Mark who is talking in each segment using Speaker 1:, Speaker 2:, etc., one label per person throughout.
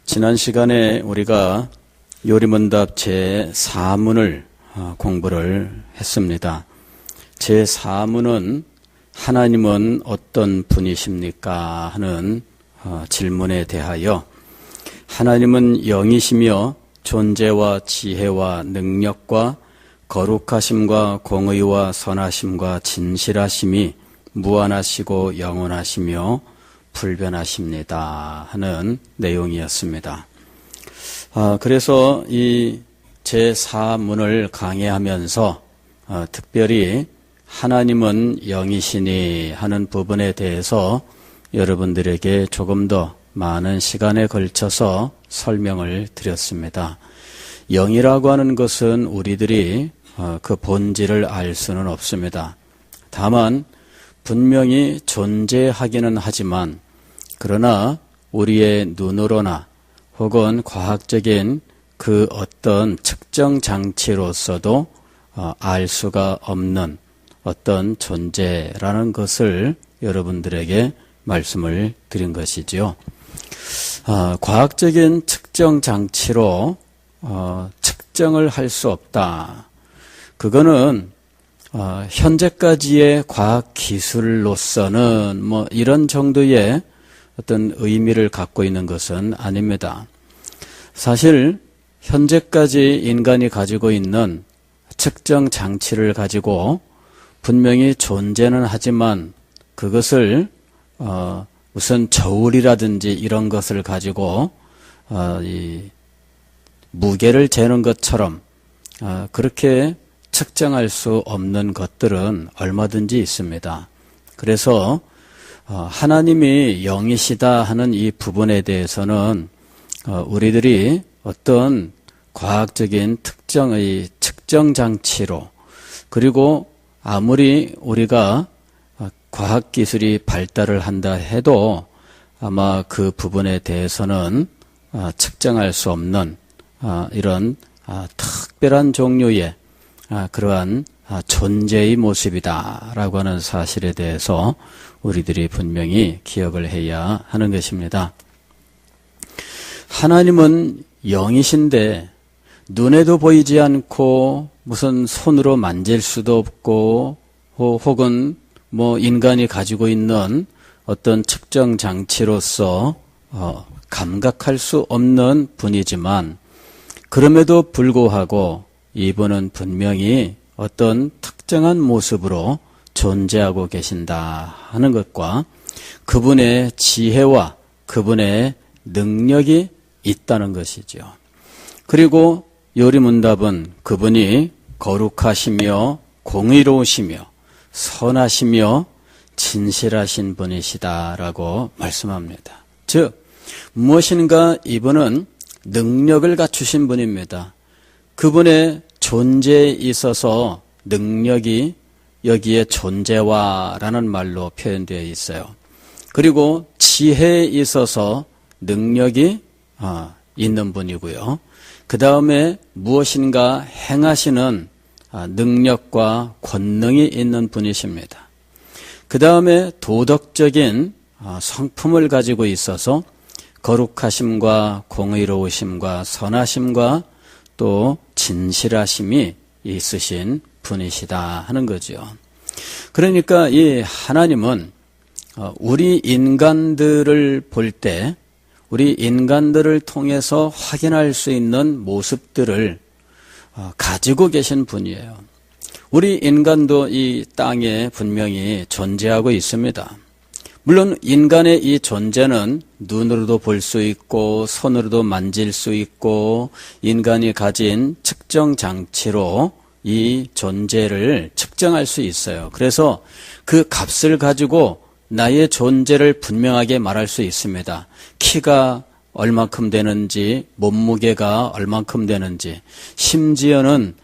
Speaker 1: 지난 시간에 우리가 요리문답 제4문을 공부를 했습니다. 제4문은 하나님은 어떤 분이십니까? 하는 질문에 대하여 하나님은 영이시며 존재와 지혜와 능력과 거룩하심과 공의와 선하심과 진실하심이 무한하시고 영원하시며 불변하십니다 하는 내용이었습니다. 그래서 이 제4문을 강의하면서 특별히 하나님은 영이시니 하는 부분에 대해서 여러분들에게 조금 더 많은 시간에 걸쳐서 설명을 드렸습니다. 영이라고 하는 것은 우리들이 그 본질을 알 수는 없습니다. 다만 분명히 존재하기는 하지만 그러나 우리의 눈으로나 혹은 과학적인 그 어떤 측정 장치로서도 알 수가 없는 어떤 존재라는 것을 여러분들에게 말씀을 드린 것이지요. 과학적인 측정 장치로 측정을 할 수 없다. 그거는 현재까지의 과학 기술로서는 이런 정도의 어떤 의미를 갖고 있는 것은 아닙니다. 사실 현재까지 인간이 가지고 있는 측정 장치를 가지고 분명히 존재는 하지만 그것을 무슨 저울이라든지 이런 것을 가지고 이 무게를 재는 것처럼 그렇게 측정할 수 없는 것들은 얼마든지 있습니다. 그래서 하나님이 영이시다 하는 이 부분에 대해서는 우리들이 어떤 과학적인 특정의 측정 장치로 그리고 아무리 우리가 과학기술이 발달을 한다 해도 아마 그 부분에 대해서는 측정할 수 없는 이런 특별한 종류의 그러한 존재의 모습이다라고 하는 사실에 대해서 우리들이 분명히 기억을 해야 하는 것입니다. 하나님은 영이신데 눈에도 보이지 않고 무슨 손으로 만질 수도 없고 혹은 인간이 가지고 있는 어떤 측정 장치로서 감각할 수 없는 분이지만 그럼에도 불구하고 이분은 분명히 어떤 특정한 모습으로 존재하고 계신다 하는 것과 그분의 지혜와 그분의 능력이 있다는 것이죠. 그리고 요리문답은 그분이 거룩하시며 공의로우시며 선하시며 진실하신 분이시다라고 말씀합니다. 즉 무엇인가 이분은 능력을 갖추신 분입니다. 그분의 존재에 있어서 능력이 여기에 존재와라는 말로 표현되어 있어요. 그리고 지혜에 있어서 능력이 있는 분이고요. 그 다음에 무엇인가 행하시는 능력과 권능이 있는 분이십니다. 그 다음에 도덕적인 성품을 가지고 있어서 거룩하심과 공의로우심과 선하심과 또 진실하심이 있으신 분이시다 하는 거죠. 그러니까 이 하나님은 우리 인간들을 볼 때 우리 인간들을 통해서 확인할 수 있는 모습들을 가지고 계신 분이에요. 우리 인간도 이 땅에 분명히 존재하고 있습니다. 물론 인간의 이 존재는 눈으로도 볼 수 있고 손으로도 만질 수 있고 인간이 가진 측정 장치로 이 존재를 측정할 수 있어요. 그래서 그 값을 가지고 나의 존재를 분명하게 말할 수 있습니다. 키가 얼마큼 되는지, 몸무게가 얼마큼 되는지, 심지어는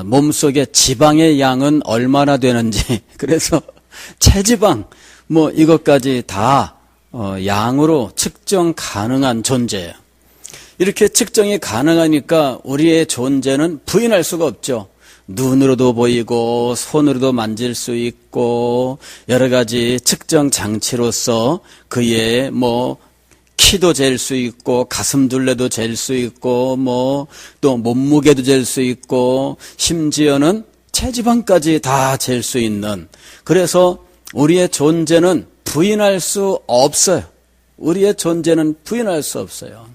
Speaker 1: 몸속에 지방의 양은 얼마나 되는지, 그래서 체지방 이것까지 다 양으로 측정 가능한 존재예요. 이렇게 측정이 가능하니까 우리의 존재는 부인할 수가 없죠. 눈으로도 보이고 손으로도 만질 수 있고 여러 가지 측정 장치로서 그의 키도 잴 수 있고 가슴 둘레도 잴 수 있고 뭐 또 몸무게도 잴 수 있고 심지어는 체지방까지 다 잴 수 있는, 그래서 우리의 존재는 부인할 수 없어요. 우리의 존재는 부인할 수 없어요.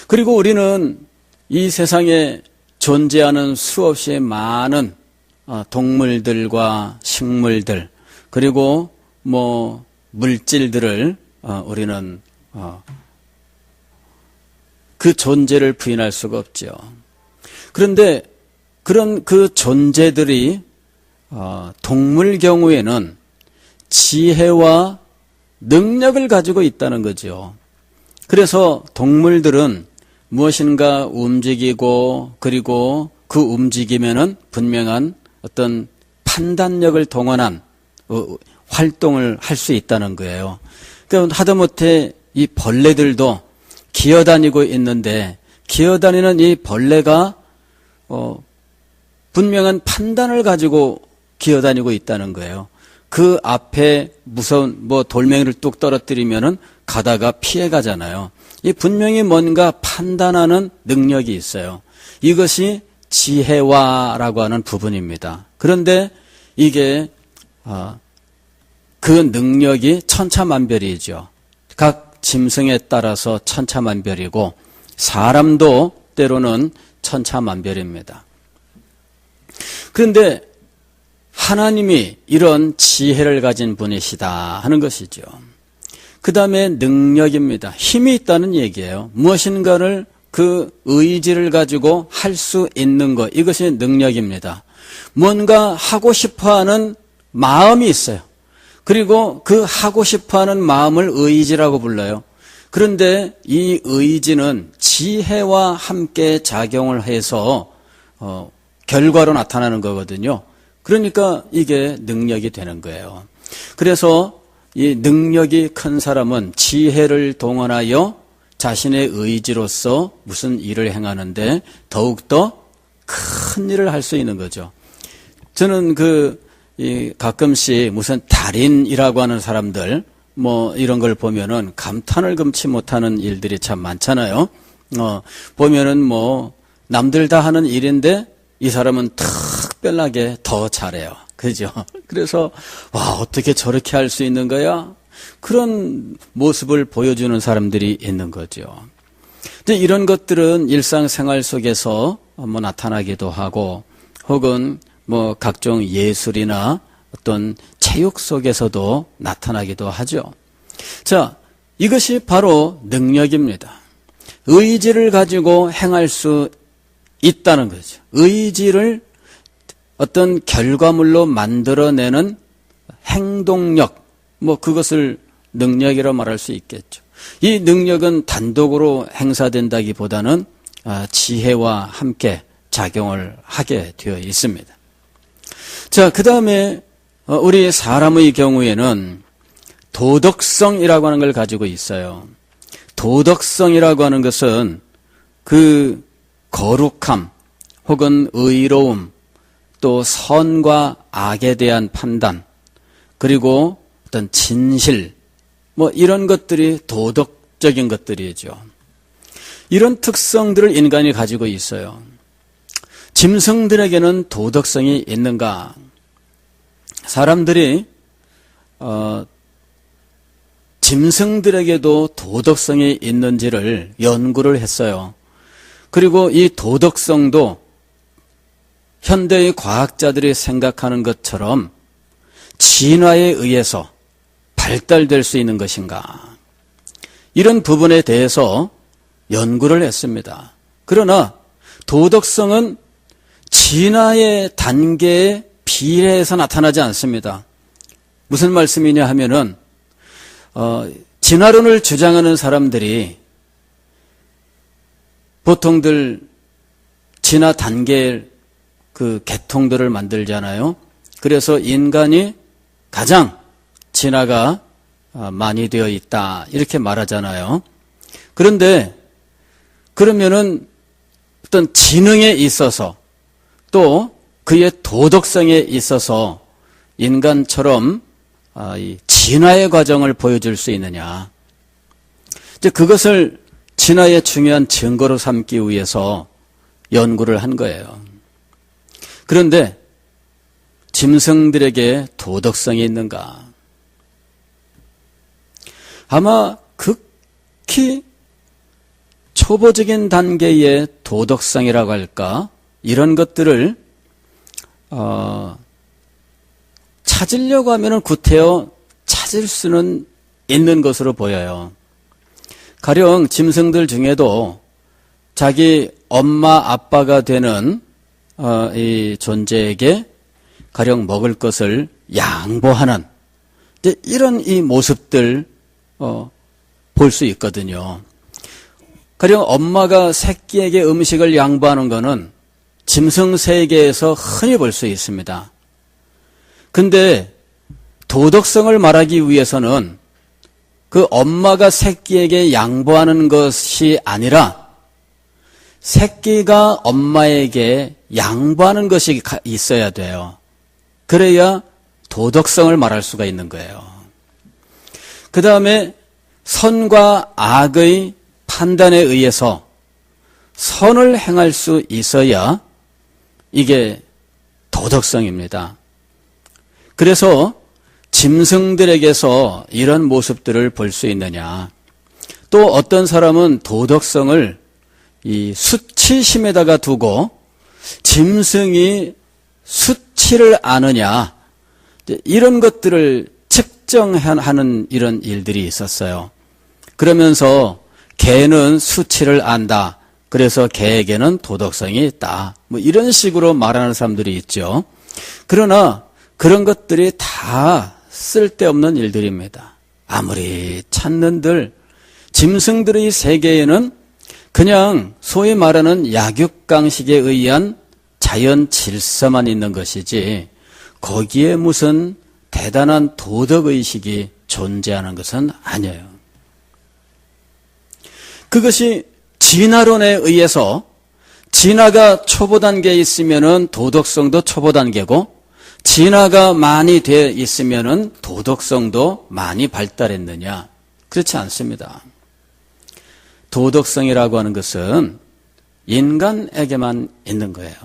Speaker 1: 그리고 우리는 이 세상에 존재하는 수없이 많은 동물들과 식물들 그리고 뭐 물질들을 우리는 그 존재를 부인할 수가 없죠. 그런데 그런 그 존재들이 동물 경우에는 지혜와 능력을 가지고 있다는 거죠. 그래서 동물들은 무엇인가 움직이고 그리고 그 움직임에는 분명한 어떤 판단력을 동원한 활동을 할 수 있다는 거예요. 그러니까 하다못해 이 벌레들도 기어다니고 있는데 기어다니는 이 벌레가 분명한 판단을 가지고 기어다니고 있다는 거예요. 그 앞에 무서운 돌멩이를 뚝 떨어뜨리면은 가다가 피해 가잖아요. 이 분명히 뭔가 판단하는 능력이 있어요. 이것이 지혜화라고 하는 부분입니다. 그런데 이게 그 능력이 천차만별이죠. 각 짐승에 따라서 천차만별이고 사람도 때로는 천차만별입니다. 그런데 하나님이 이런 지혜를 가진 분이시다 하는 것이죠. 그 다음에 능력입니다. 힘이 있다는 얘기예요. 무엇인가를 그 의지를 가지고 할 수 있는 것, 이것이 능력입니다. 뭔가 하고 싶어하는 마음이 있어요. 그리고 그 하고 싶어하는 마음을 의지라고 불러요. 그런데 이 의지는 지혜와 함께 작용을 해서 결과로 나타나는 거거든요. 그러니까 이게 능력이 되는 거예요. 그래서 이 능력이 큰 사람은 지혜를 동원하여 자신의 의지로서 무슨 일을 행하는데 더욱더 큰 일을 할 수 있는 거죠. 저는 가끔씩 무슨 달인이라고 하는 사람들 이런 걸 보면은 감탄을 금치 못하는 일들이 참 많잖아요. 보면은 남들 다 하는 일인데 이 사람은 특별하게 더 잘해요. 그죠? 그래서 어떻게 저렇게 할 수 있는 거야? 그런 모습을 보여주는 사람들이 있는 거죠. 근데 이런 것들은 일상생활 속에서 나타나기도 하고 혹은 각종 예술이나 어떤 체육 속에서도 나타나기도 하죠. 자, 이것이 바로 능력입니다. 의지를 가지고 행할 수 있다는 거죠. 의지를 어떤 결과물로 만들어내는 행동력, 그것을 능력이라고 말할 수 있겠죠. 이 능력은 단독으로 행사된다기보다는 지혜와 함께 작용을 하게 되어 있습니다. 자, 그 다음에 우리 사람의 경우에는 도덕성이라고 하는 걸 가지고 있어요. 도덕성이라고 하는 것은 그 거룩함 혹은 의로움 또 선과 악에 대한 판단 그리고 어떤 진실 이런 것들이 도덕적인 것들이죠. 이런 특성들을 인간이 가지고 있어요. 짐승들에게는 도덕성이 있는가? 사람들이 짐승들에게도 도덕성이 있는지를 연구를 했어요. 그리고 이 도덕성도 현대의 과학자들이 생각하는 것처럼 진화에 의해서 발달될 수 있는 것인가? 이런 부분에 대해서 연구를 했습니다. 그러나 도덕성은 진화의 단계에 비례해서 나타나지 않습니다. 무슨 말씀이냐 하면은 진화론을 주장하는 사람들이 보통들 진화 단계의 그 계통들을 만들잖아요. 그래서 인간이 가장 진화가 많이 되어 있다 이렇게 말하잖아요. 그런데 그러면은 어떤 지능에 있어서 또 그의 도덕성에 있어서 인간처럼 이 진화의 과정을 보여줄 수 있느냐? 이제 그것을 진화의 중요한 증거로 삼기 위해서 연구를 한 거예요. 그런데 짐승들에게 도덕성이 있는가? 아마 극히 초보적인 단계의 도덕성이라고 할까? 이런 것들을 찾으려고 하면 구태여 찾을 수는 있는 것으로 보여요. 가령 짐승들 중에도 자기 엄마 아빠가 되는 이 존재에게 가령 먹을 것을 양보하는 이런 이 모습들 볼 수 있거든요. 가령 엄마가 새끼에게 음식을 양보하는 것은 짐승 세계에서 흔히 볼 수 있습니다. 근데 도덕성을 말하기 위해서는 그 엄마가 새끼에게 양보하는 것이 아니라 새끼가 엄마에게 양보하는 것이 있어야 돼요. 그래야 도덕성을 말할 수가 있는 거예요. 그 다음에 선과 악의 판단에 의해서 선을 행할 수 있어야 이게 도덕성입니다. 그래서 짐승들에게서 이런 모습들을 볼 수 있느냐. 또 어떤 사람은 도덕성을 이 수치심에다가 두고 짐승이 수치를 아느냐. 이런 것들을 측정하는 이런 일들이 있었어요. 그러면서 개는 수치를 안다. 그래서 개에게는 도덕성이 있다. 뭐 이런 식으로 말하는 사람들이 있죠. 그러나 그런 것들이 다 쓸데없는 일들입니다. 아무리 찾는들 짐승들의 세계에는 그냥 소위 말하는 약육강식에 의한 자연 질서만 있는 것이지 거기에 무슨 대단한 도덕의식이 존재하는 것은 아니에요. 그것이 진화론에 의해서 진화가 초보 단계에 있으면은 도덕성도 초보 단계고 진화가 많이 되어 있으면은 도덕성도 많이 발달했느냐? 그렇지 않습니다. 도덕성이라고 하는 것은 인간에게만 있는 거예요.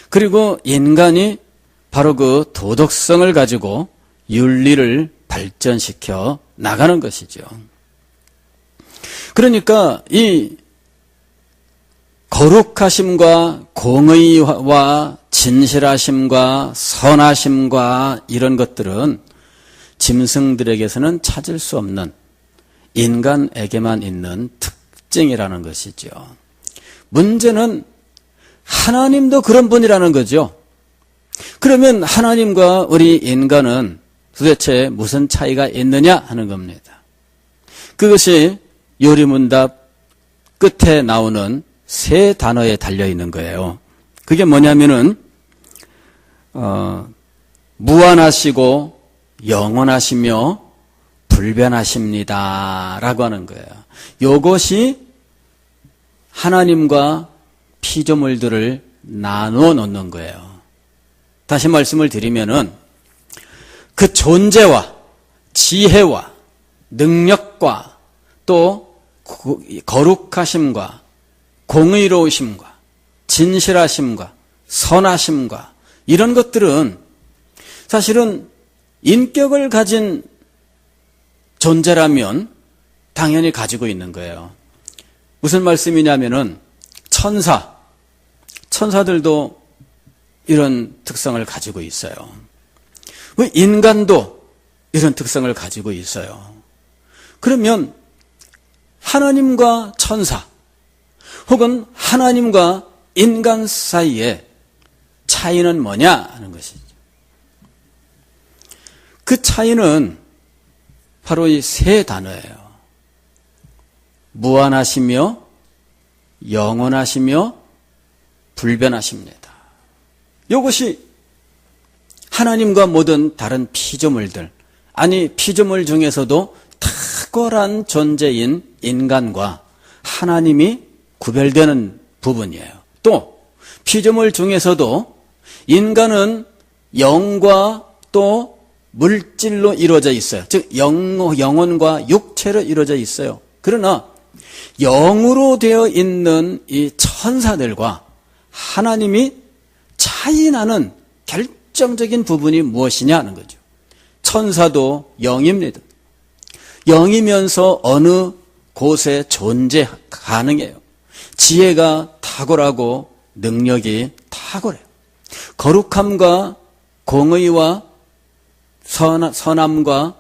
Speaker 1: 그리고 인간이 바로 그 도덕성을 가지고 윤리를 발전시켜 나가는 것이죠. 그러니까 이 거룩하심과 공의와 진실하심과 선하심과 이런 것들은 짐승들에게서는 찾을 수 없는 인간에게만 있는 특징이라는 것이죠. 문제는 하나님도 그런 분이라는 거죠. 그러면 하나님과 우리 인간은 도대체 무슨 차이가 있느냐 하는 겁니다. 그것이 요리문답 끝에 나오는 세 단어에 달려있는 거예요. 그게 뭐냐면은 무한하시고 영원하시며 불변하십니다 라고 하는 거예요. 이것이 하나님과 피조물들을 나누어 놓는 거예요. 다시 말씀을 드리면은 그 존재와 지혜와 능력과 또 거룩하심과 공의로우심과 진실하심과 선하심과 이런 것들은 사실은 인격을 가진 존재라면 당연히 가지고 있는 거예요. 무슨 말씀이냐면은 천사들도 이런 특성을 가지고 있어요. 인간도 이런 특성을 가지고 있어요. 그러면 하나님과 천사 혹은 하나님과 인간 사이에 차이는 뭐냐 하는 것이죠. 그 차이는 바로 이 세 단어예요. 무한하시며 영원하시며 불변하십니다. 이것이 하나님과 모든 다른 피조물들, 아니 피조물 중에서도 탁월한 존재인 인간과 하나님이 구별되는 부분이에요. 또 피조물 중에서도 인간은 영과 또 물질로 이루어져 있어요. 즉 영혼과 육체로 이루어져 있어요. 그러나 영으로 되어 있는 이 천사들과 하나님이 차이 나는 결정적인 부분이 무엇이냐 하는 거죠. 천사도 영입니다. 영이면서 어느 곳에 존재 가능해요. 지혜가 탁월하고 능력이 탁월해요. 거룩함과 공의와 선함과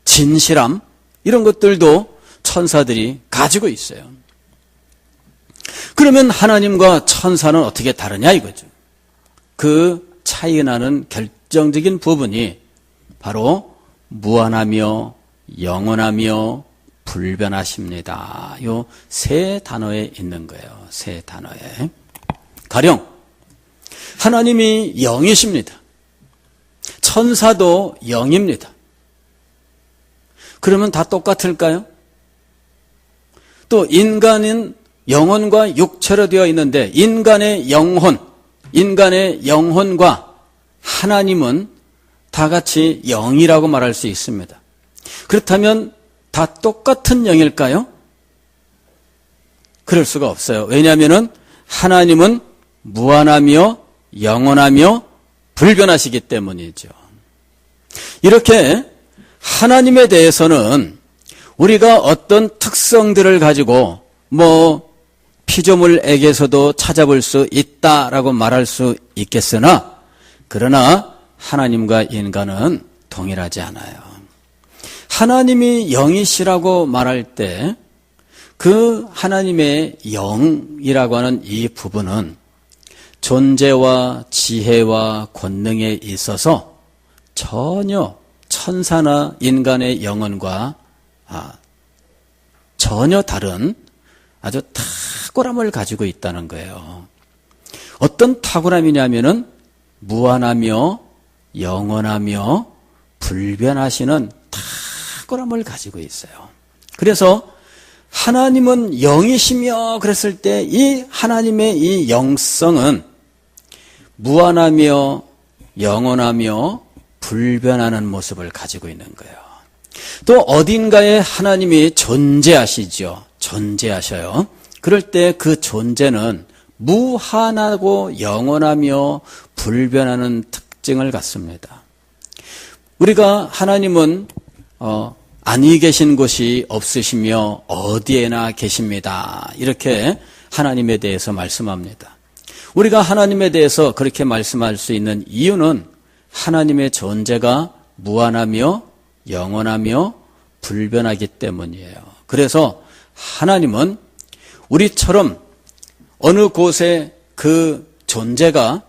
Speaker 1: 진실함 이런 것들도 천사들이 가지고 있어요. 그러면 하나님과 천사는 어떻게 다르냐 이거죠. 그 차이 나는 결정적인 부분이 바로 무한하며 영원하며 불변하십니다. 요 세 단어에 있는 거예요. 세 단어에. 가령 하나님이 영이십니다. 천사도 영입니다. 그러면 다 똑같을까요? 또 인간은 영혼과 육체로 되어 있는데 인간의 영혼과 하나님은 다 같이 영이라고 말할 수 있습니다. 그렇다면 다 똑같은 영일까요? 그럴 수가 없어요. 왜냐하면 하나님은 무한하며 영원하며 불변하시기 때문이죠. 이렇게 하나님에 대해서는 우리가 어떤 특성들을 가지고 피조물에게서도 찾아볼 수 있다라고 말할 수 있겠으나 그러나 하나님과 인간은 동일하지 않아요. 하나님이 영이시라고 말할 때 그 하나님의 영이라고 하는 이 부분은 존재와 지혜와 권능에 있어서 전혀 천사나 인간의 영혼과 전혀 다른 아주 탁월함을 가지고 있다는 거예요. 어떤 탁월함이냐면은 무한하며 영원하며 불변하시는 탁월함을 가지고 있어요. 그래서 하나님은 영이시며 그랬을 때 이 하나님의 이 영성은 무한하며 영원하며 불변하는 모습을 가지고 있는 거예요. 또 어딘가에 하나님이 존재하시죠. 존재하셔요. 그럴 때 그 존재는 무한하고 영원하며 불변하는 특징을 갖습니다. 우리가 하나님은 아니 계신 곳이 없으시며 어디에나 계십니다. 이렇게 하나님에 대해서 말씀합니다. 우리가 하나님에 대해서 그렇게 말씀할 수 있는 이유는 하나님의 존재가 무한하며 영원하며 불변하기 때문이에요. 그래서 하나님은 우리처럼 어느 곳에 그 존재가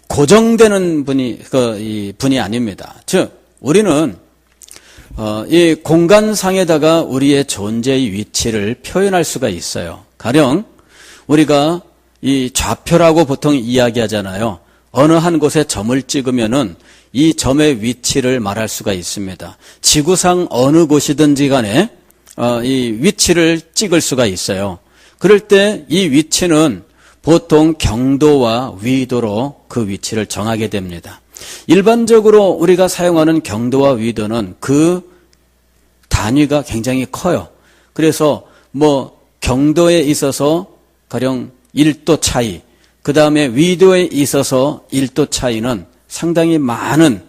Speaker 1: 고정되는 분이 아닙니다. 즉 우리는 이 공간상에다가 우리의 존재의 위치를 표현할 수가 있어요. 가령 우리가 이 좌표라고 보통 이야기하잖아요. 어느 한 곳에 점을 찍으면은 이 점의 위치를 말할 수가 있습니다. 지구상 어느 곳이든지 간에 이 위치를 찍을 수가 있어요. 그럴 때 이 위치는 보통 경도와 위도로 그 위치를 정하게 됩니다. 일반적으로 우리가 사용하는 경도와 위도는 그 단위가 굉장히 커요. 그래서 경도에 있어서 가령 1도 차이, 그 다음에 위도에 있어서 1도 차이는 상당히 많은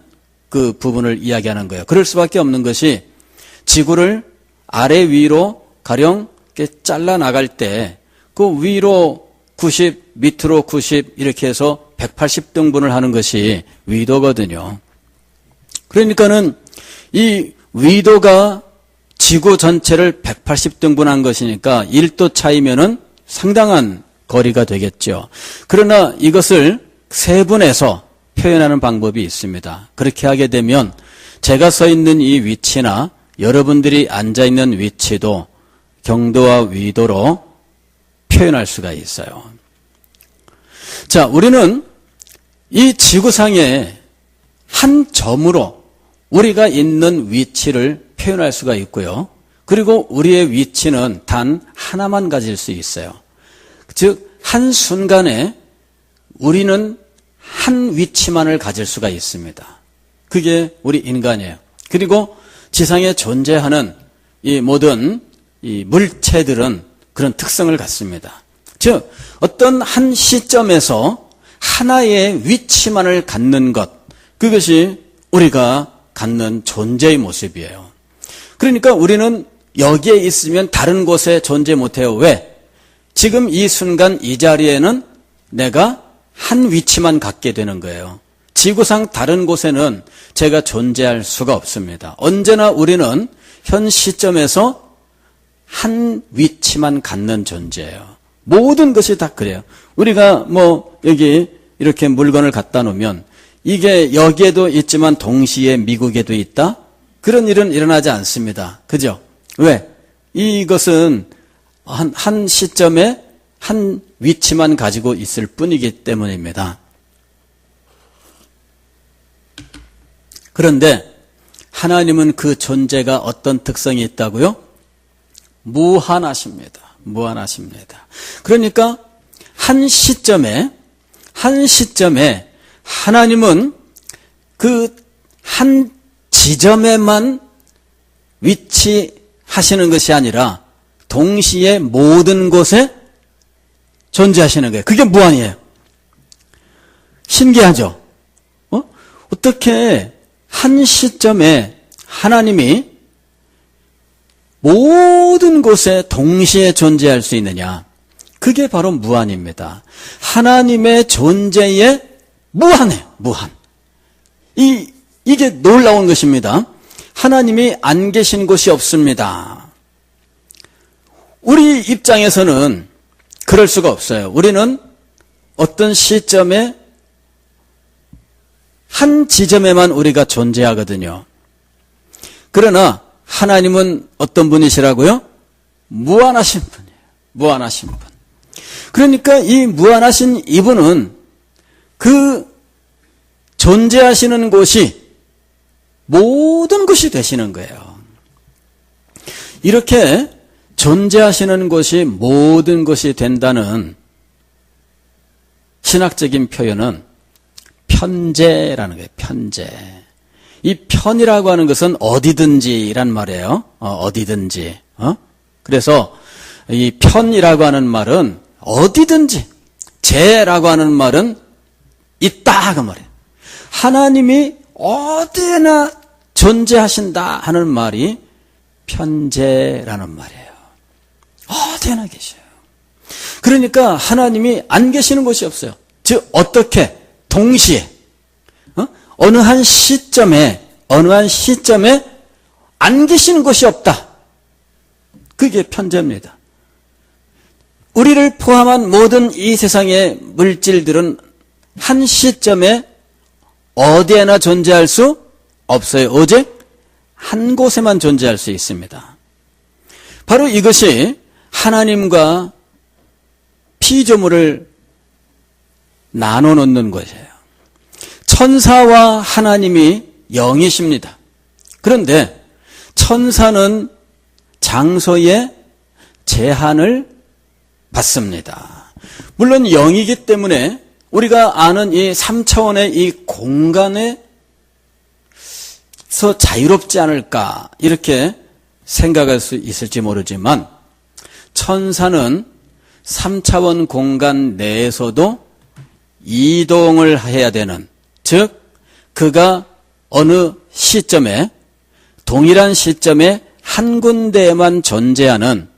Speaker 1: 그 부분을 이야기하는 거예요. 그럴 수밖에 없는 것이 지구를 아래 위로 가령 이렇게 잘라 나갈 때 그 위로 90, 밑으로 90 이렇게 해서 180등분을 하는 것이 위도거든요. 그러니까는 이 위도가 지구 전체를 180등분한 것이니까 1도 차이면은 상당한 거리가 되겠죠. 그러나 이것을 세분해서 표현하는 방법이 있습니다. 그렇게 하게 되면 제가 서 있는 이 위치나 여러분들이 앉아 있는 위치도 경도와 위도로 표현할 수가 있어요. 자, 우리는 이 지구상에 한 점으로 우리가 있는 위치를 표현할 수가 있고요. 그리고 우리의 위치는 단 하나만 가질 수 있어요. 즉, 한 순간에 우리는 한 위치만을 가질 수가 있습니다. 그게 우리 인간이에요. 그리고 지상에 존재하는 이 모든 이 물체들은 그런 특성을 갖습니다. 즉 어떤 한 시점에서 하나의 위치만을 갖는 것, 그것이 우리가 갖는 존재의 모습이에요. 그러니까 우리는 여기에 있으면 다른 곳에 존재 못해요. 왜? 지금 이 순간 이 자리에는 내가 한 위치만 갖게 되는 거예요. 지구상 다른 곳에는 제가 존재할 수가 없습니다. 언제나 우리는 현 시점에서 한 위치만 갖는 존재예요. 모든 것이 다 그래요. 우리가 여기 이렇게 물건을 갖다 놓으면 이게 여기에도 있지만 동시에 미국에도 있다? 그런 일은 일어나지 않습니다. 그죠? 왜? 이것은 한 시점에 한 위치만 가지고 있을 뿐이기 때문입니다. 그런데 하나님은 그 존재가 어떤 특성이 있다고요? 무한하십니다. 무한하십니다. 그러니까 한 시점에 하나님은 그 한 지점에만 위치하시는 것이 아니라 동시에 모든 곳에 존재하시는 거예요. 그게 무한이에요. 신기하죠? 어떻게 한 시점에 하나님이 모든 곳에 동시에 존재할 수 있느냐? 그게 바로 무한입니다. 하나님의 존재에 무한해요. 무한. 이게 놀라운 것입니다. 하나님이 안 계신 곳이 없습니다. 우리 입장에서는 그럴 수가 없어요. 우리는 어떤 시점에 한 지점에만 우리가 존재하거든요. 그러나 하나님은 어떤 분이시라고요? 무한하신 분이에요. 무한하신 분. 그러니까 이 무한하신 이분은 그 존재하시는 곳이 모든 것이 되시는 거예요. 이렇게 존재하시는 것이 모든 것이 된다는 신학적인 표현은 편재라는 거예요. 편재. 이 편이라고 하는 것은 어디든지란 말이에요. 어디든지. 그래서 이 편이라고 하는 말은 어디든지, 재라고 하는 말은 있다 그 말이에요. 하나님이 어디에나 존재하신다 하는 말이 편재라는 말이에요. 어디에나 계셔요. 그러니까 하나님이 안 계시는 곳이 없어요. 즉 어떻게 동시에 어느 한 시점에 안 계시는 곳이 없다. 그게 편재입니다. 우리를 포함한 모든 이 세상의 물질들은 한 시점에 어디에나 존재할 수 없어요. 오직 한 곳에만 존재할 수 있습니다. 바로 이것이 하나님과 피조물을 나눠 놓는 것이에요. 천사와 하나님이 영이십니다. 그런데 천사는 장소에 제한을 받습니다. 물론 영이기 때문에 우리가 아는 이 3차원의 이 공간에서 자유롭지 않을까 이렇게 생각할 수 있을지 모르지만 천사는 3차원 공간 내에서도 이동을 해야 되는, 즉 그가 어느 시점에 동일한 시점에 한 군데에만 존재하는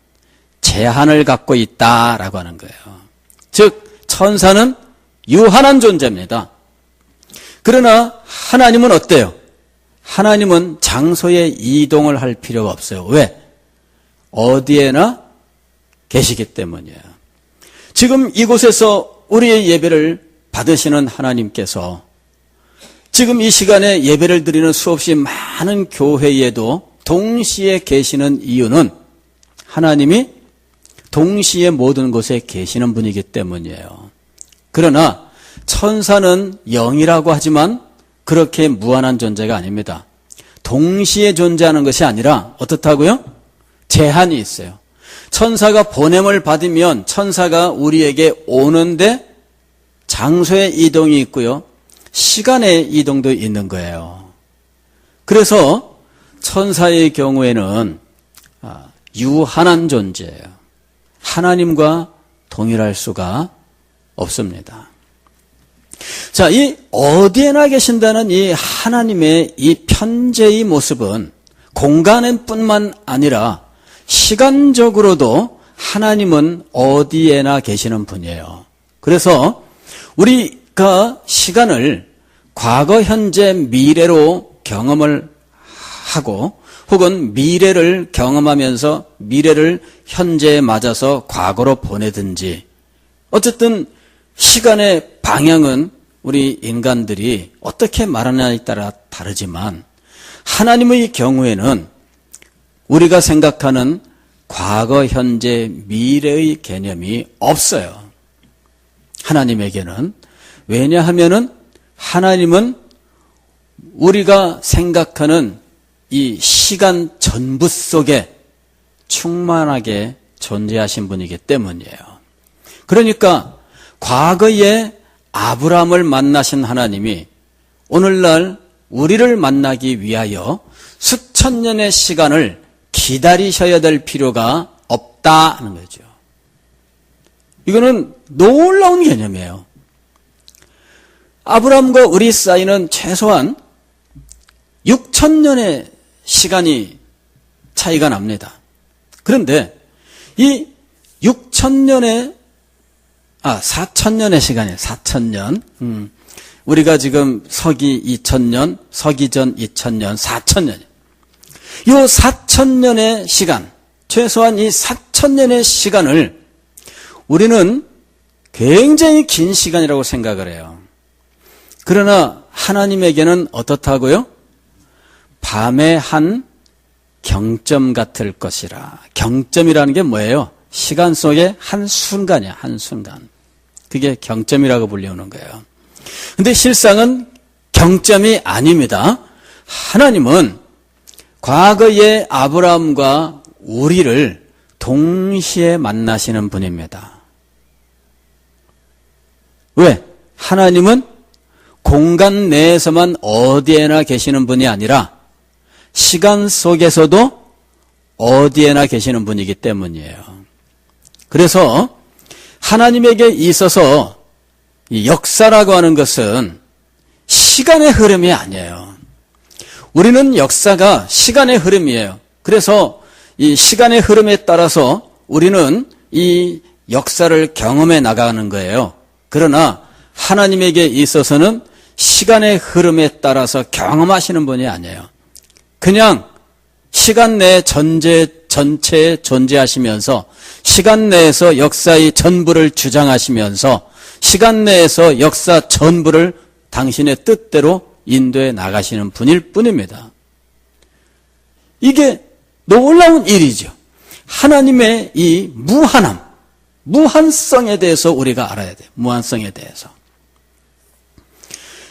Speaker 1: 제한을 갖고 있다라고 하는 거예요. 즉 천사는 유한한 존재입니다. 그러나 하나님은 어때요? 하나님은 장소에 이동을 할 필요가 없어요. 왜? 어디에나 계시기 때문이에요. 지금 이곳에서 우리의 예배를 받으시는 하나님께서 지금 이 시간에 예배를 드리는 수없이 많은 교회에도 동시에 계시는 이유는 하나님이 동시에 모든 곳에 계시는 분이기 때문이에요. 그러나 천사는 영이라고 하지만 그렇게 무한한 존재가 아닙니다. 동시에 존재하는 것이 아니라 어떻다고요? 제한이 있어요. 천사가 보냄을 받으면 천사가 우리에게 오는데 장소의 이동이 있고요. 시간의 이동도 있는 거예요. 그래서 천사의 경우에는 유한한 존재예요. 하나님과 동일할 수가 없습니다. 자, 이 어디에나 계신다는 이 하나님의 이 편재의 모습은 공간뿐만 아니라 시간적으로도 하나님은 어디에나 계시는 분이에요. 그래서 우리가 시간을 과거, 현재, 미래로 경험을 하고 혹은 미래를 경험하면서 미래를 현재에 맞아서 과거로 보내든지 어쨌든 시간의 방향은 우리 인간들이 어떻게 말하느냐에 따라 다르지만 하나님의 경우에는 우리가 생각하는 과거, 현재, 미래의 개념이 없어요. 하나님에게는. 왜냐하면은 하나님은 우리가 생각하는 이 시간 전부 속에 충만하게 존재하신 분이기 때문이에요. 그러니까 과거에 아브라함을 만나신 하나님이 오늘날 우리를 만나기 위하여 수천 년의 시간을 기다리셔야 될 필요가 없다는 거죠. 이거는 놀라운 개념이에요. 아브라함과 우리 사이는 최소한 6,000년의 시간이 차이가 납니다. 그런데 이 4,000년의 시간이에요. 4,000년. 우리가 지금 서기 2,000년, 서기 전 2,000년, 4,000년. 이 4,000년의 시간, 최소한 이 4,000년의 시간을 우리는 굉장히 긴 시간이라고 생각을 해요. 그러나 하나님에게는 어떻다고요? 밤의 한 경점 같을 것이라. 경점이라는 게 뭐예요? 시간 속의 한 순간이야, 한 순간. 그게 경점이라고 불리우는 거예요. 근데 실상은 경점이 아닙니다. 하나님은 과거의 아브라함과 우리를 동시에 만나시는 분입니다. 왜? 하나님은 공간 내에서만 어디에나 계시는 분이 아니라 시간 속에서도 어디에나 계시는 분이기 때문이에요. 그래서 하나님에게 있어서 이 역사라고 하는 것은 시간의 흐름이 아니에요. 우리는 역사가 시간의 흐름이에요. 그래서 이 시간의 흐름에 따라서 우리는 이 역사를 경험해 나가는 거예요. 그러나 하나님에게 있어서는 시간의 흐름에 따라서 경험하시는 분이 아니에요. 그냥 시간 내 전체에 존재하시면서 시간 내에서 역사의 전부를 주장하시면서 시간 내에서 역사 전부를 당신의 뜻대로 인도해 나가시는 분일 뿐입니다. 이게 놀라운 일이죠. 하나님의 이 무한함, 무한성에 대해서 우리가 알아야 돼요. 무한성에 대해서.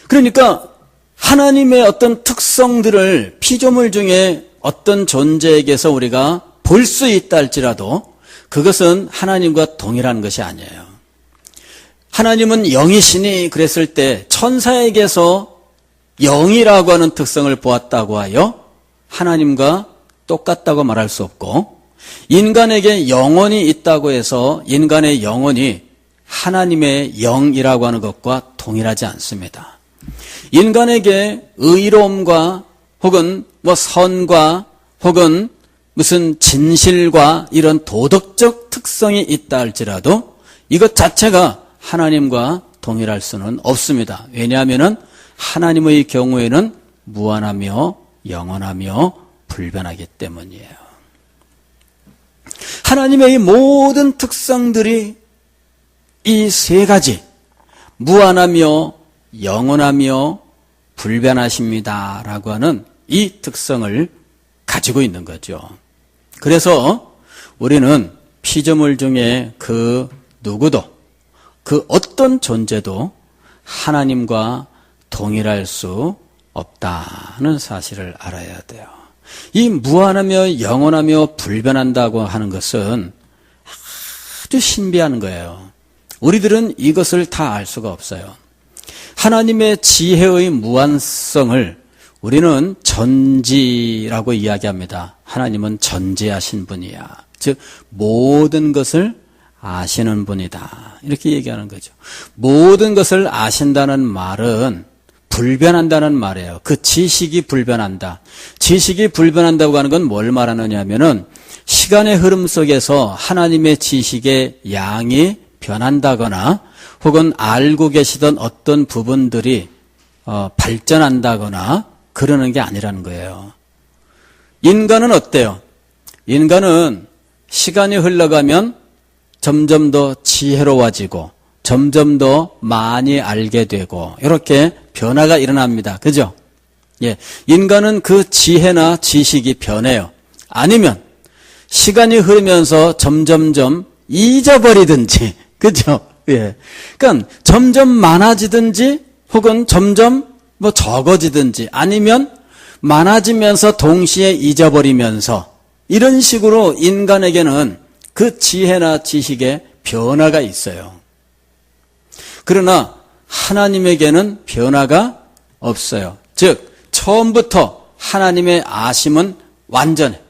Speaker 1: 그러니까 하나님의 어떤 특성들을 피조물 중에 어떤 존재에게서 우리가 볼 수 있다 할지라도 그것은 하나님과 동일한 것이 아니에요. 하나님은 영이시니 그랬을 때 천사에게서 영이라고 하는 특성을 보았다고 하여 하나님과 똑같다고 말할 수 없고, 인간에게 영혼이 있다고 해서 인간의 영혼이 하나님의 영이라고 하는 것과 동일하지 않습니다. 인간에게 의로움과 혹은 선과 혹은 무슨 진실과 이런 도덕적 특성이 있다 할지라도 이것 자체가 하나님과 동일할 수는 없습니다. 왜냐하면 하나님의 경우에는 무한하며 영원하며 불변하기 때문이에요. 하나님의 이 모든 특성들이 이 세 가지, 무한하며 영원하며 불변하십니다라고 하는 이 특성을 가지고 있는 거죠. 그래서 우리는 피조물 중에 그 누구도, 그 어떤 존재도 하나님과 동일할 수 없다는 사실을 알아야 돼요. 이 무한하며 영원하며 불변한다고 하는 것은 아주 신비한 거예요. 우리들은 이것을 다 알 수가 없어요. 하나님의 지혜의 무한성을 우리는 전지라고 이야기합니다. 하나님은 전지하신 분이야. 즉 모든 것을 아시는 분이다. 이렇게 얘기하는 거죠. 모든 것을 아신다는 말은 불변한다는 말이에요. 그 지식이 불변한다. 지식이 불변한다고 하는 건 뭘 말하느냐 하면은 시간의 흐름 속에서 하나님의 지식의 양이 변한다거나 혹은 알고 계시던 어떤 부분들이 발전한다거나 그러는 게 아니라는 거예요. 인간은 어때요? 인간은 시간이 흘러가면 점점 더 지혜로워지고 점점 더 많이 알게 되고 이렇게 변화가 일어납니다. 그죠? 예, 인간은 그 지혜나 지식이 변해요. 아니면 시간이 흐르면서 점점점 잊어버리든지, 그죠? 예. 그러니까 점점 많아지든지 혹은 점점 뭐 적어지든지 아니면 많아지면서 동시에 잊어버리면서 이런 식으로 인간에게는 그 지혜나 지식의 변화가 있어요. 그러나 하나님에게는 변화가 없어요. 즉 처음부터 하나님의 아심은 완전해.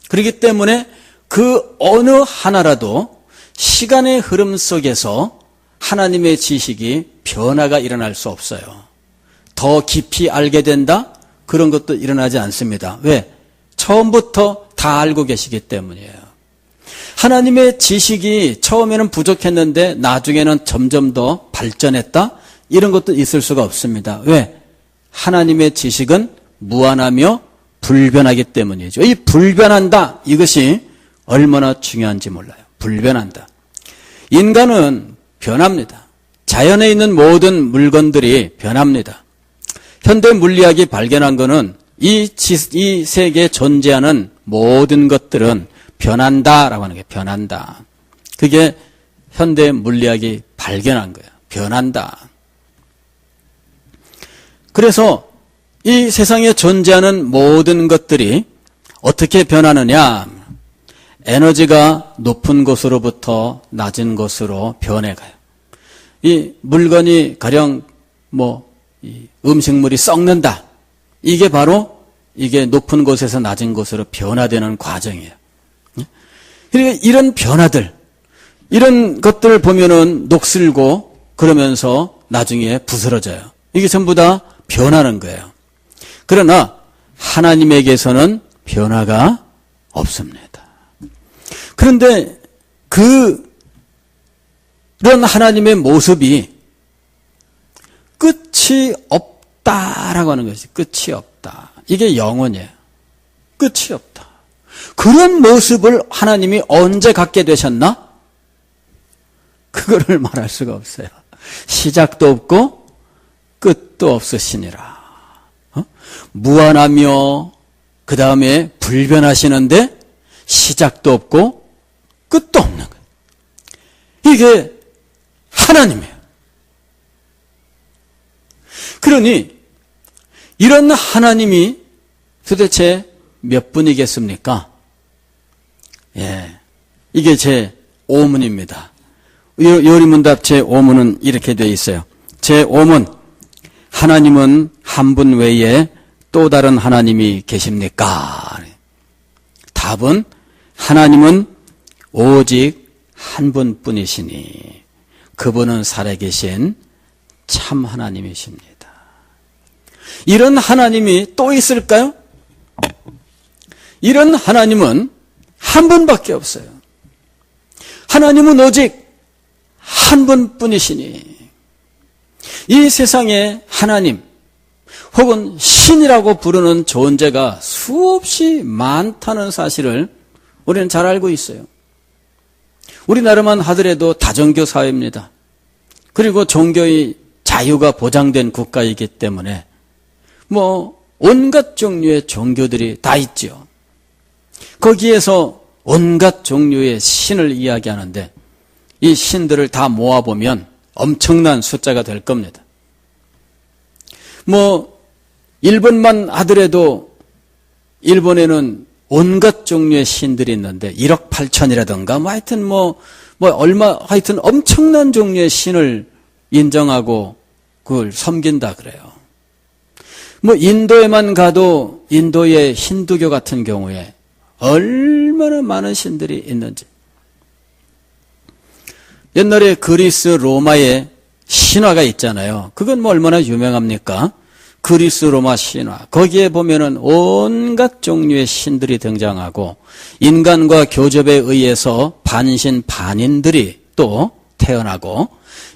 Speaker 1: 그렇기 때문에 그 어느 하나라도 시간의 흐름 속에서 하나님의 지식이 변화가 일어날 수 없어요. 더 깊이 알게 된다? 그런 것도 일어나지 않습니다. 왜? 처음부터 다 알고 계시기 때문이에요. 하나님의 지식이 처음에는 부족했는데 나중에는 점점 더 발전했다? 이런 것도 있을 수가 없습니다. 왜? 하나님의 지식은 무한하며 불변하기 때문이죠. 이 불변한다, 이것이 얼마나 중요한지 몰라요. 불변한다. 인간은 변합니다. 자연에 있는 모든 물건들이 변합니다. 현대 물리학이 발견한 것은 이 세계에 존재하는 모든 것들은 변한다라고 하는 게 변한다. 그게 현대 물리학이 발견한 거예요. 변한다. 그래서 이 세상에 존재하는 모든 것들이 어떻게 변하느냐? 에너지가 높은 곳으로부터 낮은 곳으로 변해가요. 이 물건이 가령 이 음식물이 썩는다. 이게 바로 이게 높은 곳에서 낮은 곳으로 변화되는 과정이에요. 그러니까 이런 변화들, 이런 것들을 보면은 녹슬고 그러면서 나중에 부스러져요. 이게 전부 다 변하는 거예요. 그러나 하나님에게서는 변화가 없습니다. 그런데 그런 하나님의 모습이 끝이 없다라고 하는 것이 끝이 없다. 이게 영원이에요. 끝이 없다. 그런 모습을 하나님이 언제 갖게 되셨나? 그거를 말할 수가 없어요. 시작도 없고 끝도 없으시니라. 무한하며 그 다음에 불변하시는데 시작도 없고 끝도 없는 거예요. 이게 하나님이에요. 그러니 이런 하나님이 도대체 몇 분이겠습니까? 예, 이게 제 5문입니다. 요리문답 제 5문은 이렇게 되어 있어요. 제 5문, 하나님은 한 분 외에 또 다른 하나님이 계십니까? 답은 하나님은 오직 한 분뿐이시니 그분은 살아계신 참 하나님이십니다. 이런 하나님이 또 있을까요? 이런 하나님은 한 분밖에 없어요. 하나님은 오직 한 분뿐이시니 이 세상에 하나님 혹은 신이라고 부르는 존재가 수없이 많다는 사실을 우리는 잘 알고 있어요. 우리나라만 하더라도 다종교 사회입니다. 그리고 종교의 자유가 보장된 국가이기 때문에 온갖 종류의 종교들이 다 있죠. 거기에서 온갖 종류의 신을 이야기하는데 이 신들을 다 모아보면 엄청난 숫자가 될 겁니다. 일본만 하더라도 일본에는 온갖 종류의 신들이 있는데 1억 8천이라든가 하여튼 엄청난 종류의 신을 인정하고 그걸 섬긴다 그래요. 뭐 인도에만 가도 인도의 힌두교 같은 경우에 얼마나 많은 신들이 있는지. 옛날에 그리스 로마에 신화가 있잖아요. 그건 뭐 얼마나 유명합니까? 그리스 로마 신화. 거기에 보면은 온갖 종류의 신들이 등장하고 인간과 교접에 의해서 반신 반인들이 또 태어나고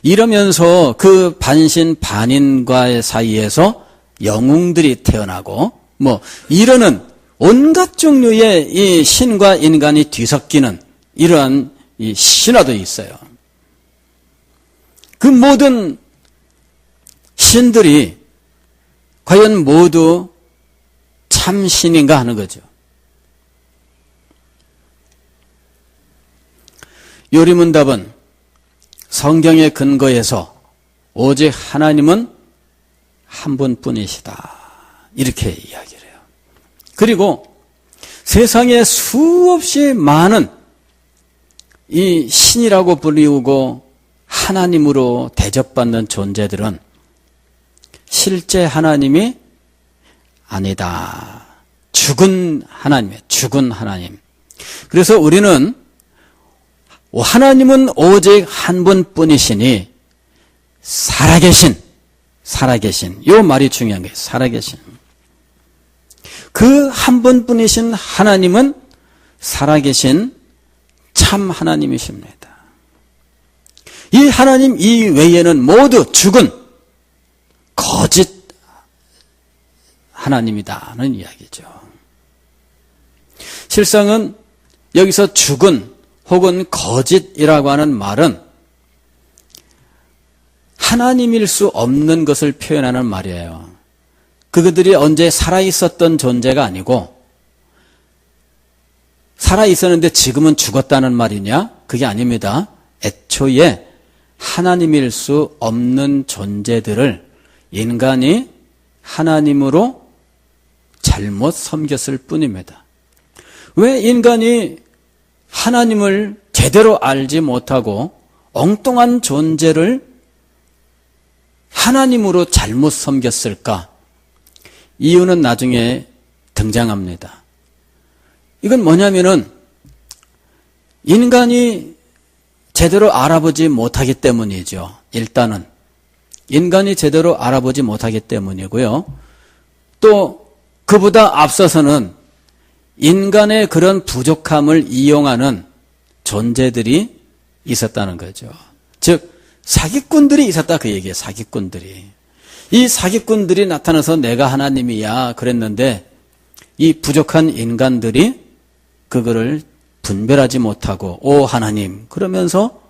Speaker 1: 이러면서 그 반신 반인과의 사이에서 영웅들이 태어나고 뭐 이러는 온갖 종류의 이 신과 인간이 뒤섞이는 이러한 이 신화도 있어요. 그 모든 신들이 과연 모두 참신인가 하는 거죠. 요리문답은 성경의 근거에서 오직 하나님은 한 분뿐이시다. 이렇게 이야기를 해요. 그리고 세상에 수없이 많은 이 신이라고 불리우고 하나님으로 대접받는 존재들은 실제 하나님이 아니다. 죽은 하나님이에요. 죽은 하나님. 그래서 우리는 하나님은 오직 한 분뿐이시니 살아계신 이 말이 중요한 거예요. 살아계신. 그 한 분뿐이신 하나님은 살아계신 참 하나님이십니다. 이 하나님 이외에는 모두 죽은 거짓 하나님이다는 이야기죠. 실상은 여기서 죽은 혹은 거짓이라고 하는 말은 하나님일 수 없는 것을 표현하는 말이에요. 그들이 언제 살아있었던 존재가 아니고 살아있었는데 지금은 죽었다는 말이냐? 그게 아닙니다. 애초에 하나님일 수 없는 존재들을 인간이 하나님으로 잘못 섬겼을 뿐입니다. 왜 인간이 하나님을 제대로 알지 못하고 엉뚱한 존재를 하나님으로 잘못 섬겼을까? 이유는 나중에 등장합니다. 이건 뭐냐면은 인간이 제대로 알아보지 못하기 때문이죠. 일단은 인간이 제대로 알아보지 못하기 때문이고요. 또 그보다 앞서서는 인간의 그런 부족함을 이용하는 존재들이 있었다는 거죠. 즉 사기꾼들이 있었다 그 얘기예요. 사기꾼들이. 이 사기꾼들이 나타나서 내가 하나님이야 그랬는데 이 부족한 인간들이 그거를 분별하지 못하고 오 하나님 그러면서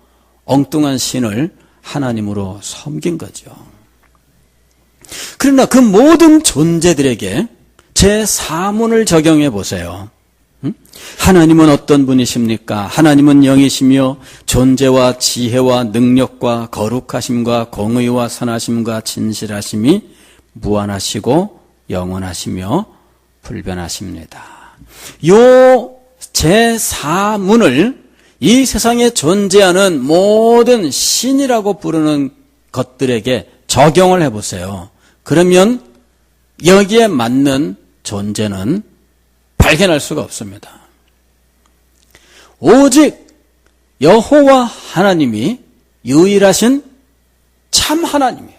Speaker 1: 엉뚱한 신을 하나님으로 섬긴 거죠. 그러나 그 모든 존재들에게 제4문을 적용해 보세요. 하나님은 어떤 분이십니까? 하나님은 영이시며 존재와 지혜와 능력과 거룩하심과 공의와 선하심과 진실하심이 무한하시고 영원하시며 불변하십니다. 요 제4문을 이 세상에 존재하는 모든 신이라고 부르는 것들에게 적용을 해보세요. 그러면 여기에 맞는 존재는 발견할 수가 없습니다. 오직 여호와 하나님이 유일하신 참 하나님이에요.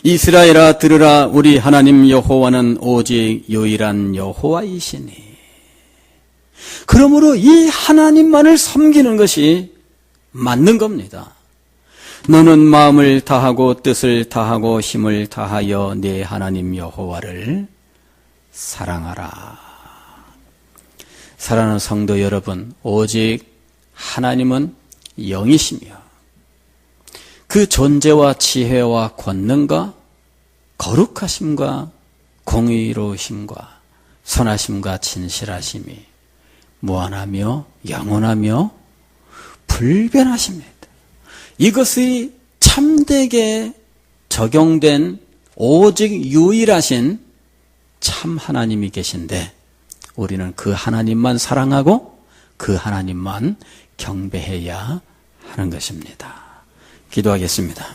Speaker 1: 이스라엘아 들으라 우리 하나님 여호와는 오직 유일한 여호와이시니. 그러므로 이 하나님만을 섬기는 것이 맞는 겁니다. 너는 마음을 다하고 뜻을 다하고 힘을 다하여 네 하나님 여호와를 사랑하라. 사랑하는 성도 여러분, 오직 하나님은 영이시며 그 존재와 지혜와 권능과 거룩하심과 공의로우심과 선하심과 진실하심이 무한하며 영원하며 불변하십니다. 이것이 참되게 적용된 오직 유일하신 참 하나님이 계신데 우리는 그 하나님만 사랑하고 그 하나님만 경배해야 하는 것입니다. 기도하겠습니다.